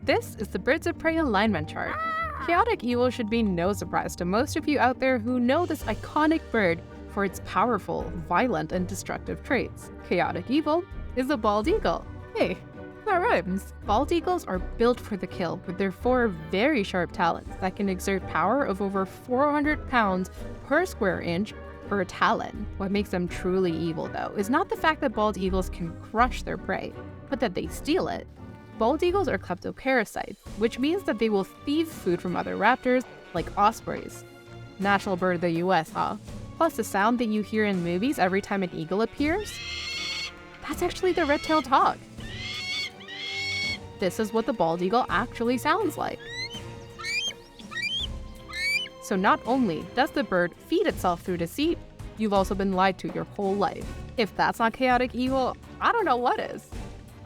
This is the Birds of Prey alignment chart. Chaotic Evil should be no surprise to most of you out there who know this iconic bird for its powerful, violent, and destructive traits. Chaotic Evil is a bald eagle. Hey, that rhymes. Bald eagles are built for the kill with their 4 very sharp talons that can exert power of over 400 pounds per square inch per talon. What makes them truly evil, though, is not the fact that bald eagles can crush their prey, but that they steal it. Bald eagles are kleptoparasites, which means that they will thieve food from other raptors, like ospreys. National bird of the US, huh? Plus the sound that you hear in movies every time an eagle appears? That's actually the red-tailed hawk. This is what the bald eagle actually sounds like. So not only does the bird feed itself through deceit, you've also been lied to your whole life. If that's not chaotic evil, I don't know what is.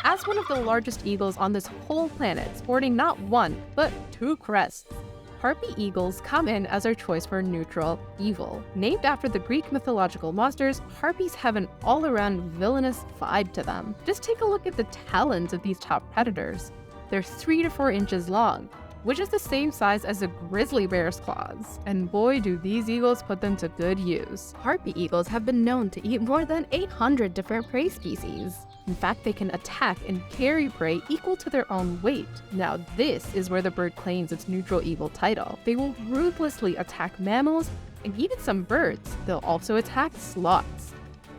As one of the largest eagles on this whole planet, sporting not 1, but 2 crests, harpy eagles come in as our choice for neutral evil. Named after the Greek mythological monsters, harpies have an all-around villainous vibe to them. Just take a look at the talons of these top predators. They're 3 to 4 inches long, which is the same size as a grizzly bear's claws. And boy, do these eagles put them to good use. Harpy eagles have been known to eat more than 800 different prey species. In fact, they can attack and carry prey equal to their own weight. Now this is where the bird claims its neutral evil title. They will ruthlessly attack mammals and even some birds. They'll also attack sloths.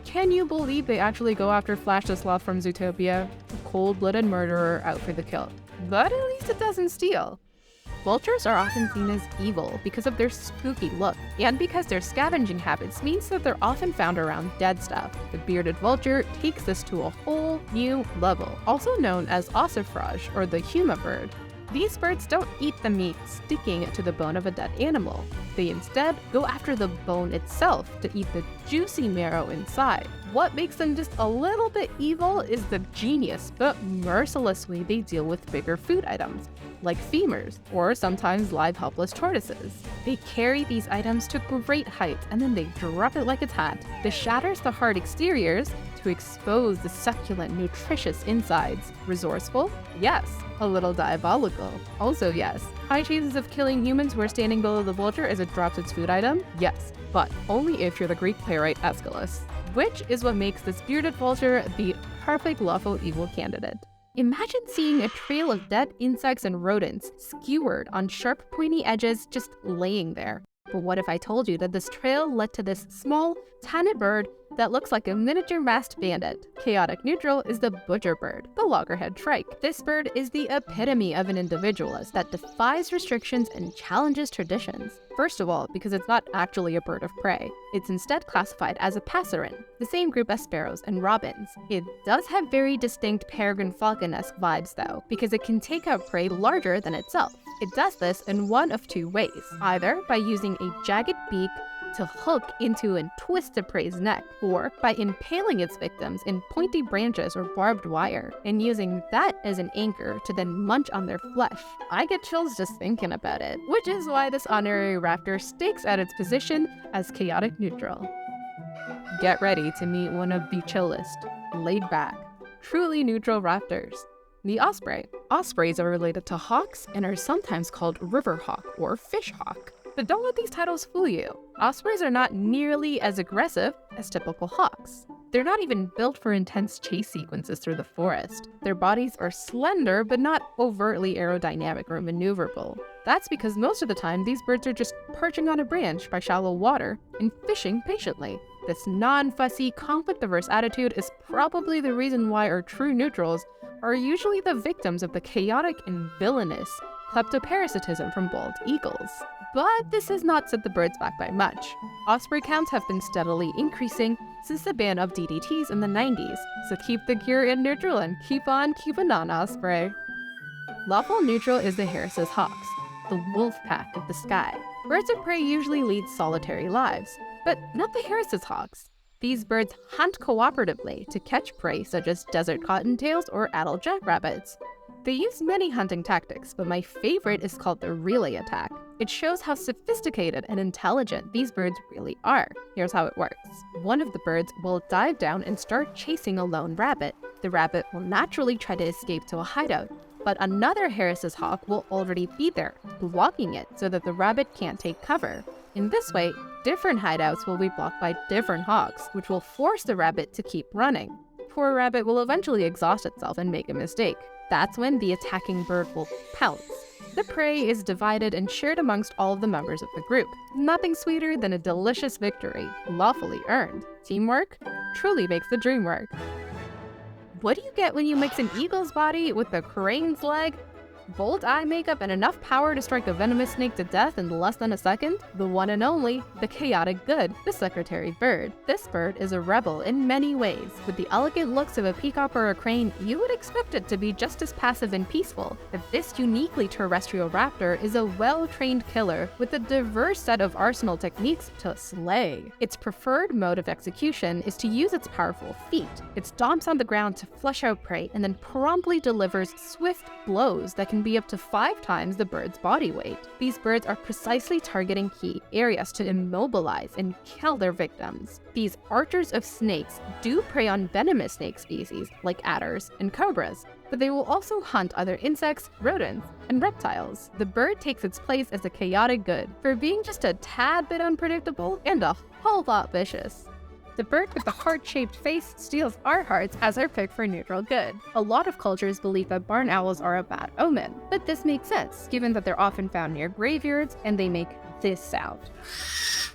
Can you believe they actually go after Flash the Sloth from Zootopia? A cold-blooded murderer out for the kill. But at least it doesn't steal. Vultures are often seen as evil because of their spooky look, and because their scavenging habits means that they're often found around dead stuff. The bearded vulture takes this to a whole new level, also known as ossifrage or the huma bird. These birds don't eat the meat sticking to the bone of a dead animal. They instead go after the bone itself to eat the juicy marrow inside. What makes them just a little bit evil is the genius but merciless way they deal with bigger food items, like femurs, or sometimes live helpless tortoises. They carry these items to great heights and then they drop it like it's hot. This shatters the hard exteriors to expose the succulent, nutritious insides. Resourceful? Yes. A little diabolical? Also yes. High chances of killing humans who are standing below the vulture as it drops its food item? Yes. But only if you're the Greek playwright Aeschylus. Which is what makes this bearded vulture the perfect lawful evil candidate. Imagine seeing a trail of dead insects and rodents, skewered on sharp pointy edges, just laying there. But what if I told you that this trail led to this small, tiny bird that looks like a miniature masked bandit? Chaotic neutral is the butcher bird, the loggerhead shrike. This bird is the epitome of an individualist that defies restrictions and challenges traditions. First of all, because it's not actually a bird of prey. It's instead classified as a passerine, the same group as sparrows and robins. It does have very distinct peregrine falcon-esque vibes though, because it can take out prey larger than itself. It does this in one of 2 ways, either by using a jagged beak to hook into and twist the prey's neck, or by impaling its victims in pointy branches or barbed wire, and using that as an anchor to then munch on their flesh. I get chills just thinking about it, which is why this honorary raptor stakes out its position as chaotic neutral. Get ready to meet one of the chillest, laid-back, truly neutral raptors, the osprey. Ospreys are related to hawks and are sometimes called river hawk or fish hawk. But don't let these titles fool you. Ospreys are not nearly as aggressive as typical hawks. They're not even built for intense chase sequences through the forest. Their bodies are slender but not overtly aerodynamic or maneuverable. That's because most of the time these birds are just perching on a branch by shallow water and fishing patiently. This non-fussy, conflict-averse attitude is probably the reason why our true neutrals are usually the victims of the chaotic and villainous kleptoparasitism from bald eagles. But this has not set the birds back by much. Osprey counts have been steadily increasing since the ban of DDTs in the 90s, so keep the gear in neutral and keep on keeping on, Osprey. Lawful neutral is the Harris's hawks, the wolf pack of the sky. Birds of prey usually lead solitary lives, but not the Harris's hawks. These birds hunt cooperatively to catch prey such as desert cottontails or adult jackrabbits. They use many hunting tactics, but my favorite is called the relay attack. It shows how sophisticated and intelligent these birds really are. Here's how it works. One of the birds will dive down and start chasing a lone rabbit. The rabbit will naturally try to escape to a hideout, but another Harris's hawk will already be there, blocking it so that the rabbit can't take cover. In this way, different hideouts will be blocked by different hawks, which will force the rabbit to keep running. Poor rabbit will eventually exhaust itself and make a mistake. That's when the attacking bird will pounce. The prey is divided and shared amongst all of the members of the group. Nothing sweeter than a delicious victory, lawfully earned. Teamwork truly makes the dream work. What do you get when you mix an eagle's body with a crane's leg? Bold eye makeup and enough power to strike a venomous snake to death in less than a second? The one and only, the chaotic good, the secretary bird. This bird is a rebel in many ways. With the elegant looks of a peacock or a crane, you would expect it to be just as passive and peaceful. But this uniquely terrestrial raptor is a well-trained killer with a diverse set of arsenal techniques to slay. Its preferred mode of execution is to use its powerful feet. It stomps on the ground to flush out prey and then promptly delivers swift blows that can be up to 5 times the bird's body weight. These birds are precisely targeting key areas to immobilize and kill their victims. These archers of snakes do prey on venomous snake species like adders and cobras, but they will also hunt other insects, rodents, and reptiles. The bird takes its place as a chaotic good for being just a tad bit unpredictable and a whole lot vicious. The bird with the heart-shaped face steals our hearts as our pick for neutral good. A lot of cultures believe that barn owls are a bad omen, but this makes sense, given that they're often found near graveyards and they make this sound.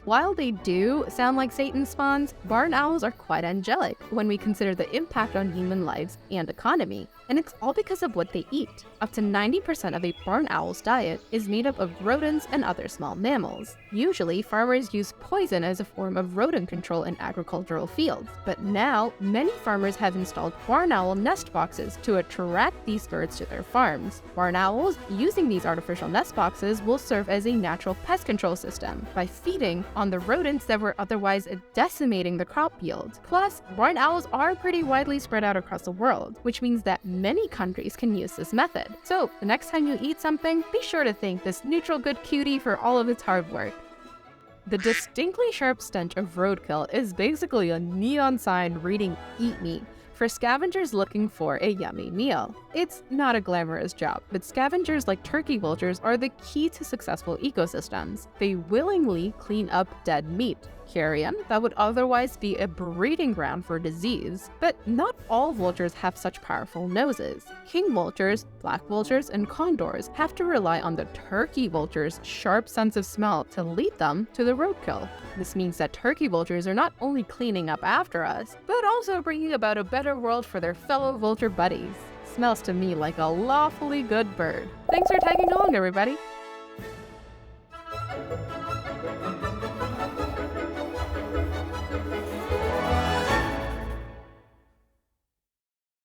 While they do sound like Satan's spawns, barn owls are quite angelic when we consider the impact on human lives and economy. And it's all because of what they eat. Up to 90% of a barn owl's diet is made up of rodents and other small mammals. Usually, farmers use poison as a form of rodent control in agricultural fields, but now many farmers have installed barn owl nest boxes to attract these birds to their farms. Barn owls using these artificial nest boxes will serve as a natural pest control system by feeding on the rodents that were otherwise decimating the crop yield. Plus, barn owls are pretty widely spread out across the world, which means that many countries can use this method. So, the next time you eat something, be sure to thank this neutral good cutie for all of its hard work. The distinctly sharp stench of roadkill is basically a neon sign reading "Eat Me" for scavengers looking for a yummy meal. It's not a glamorous job, but scavengers like turkey vultures are the key to successful ecosystems. They willingly clean up dead meat, carrion that would otherwise be a breeding ground for disease. But not all vultures have such powerful noses. King vultures, black vultures, and condors have to rely on the turkey vulture's sharp sense of smell to lead them to the roadkill. This means that turkey vultures are not only cleaning up after us, but also bringing about a better world for their fellow vulture buddies. Smells to me like a lawfully good bird. Thanks for tagging along, everybody!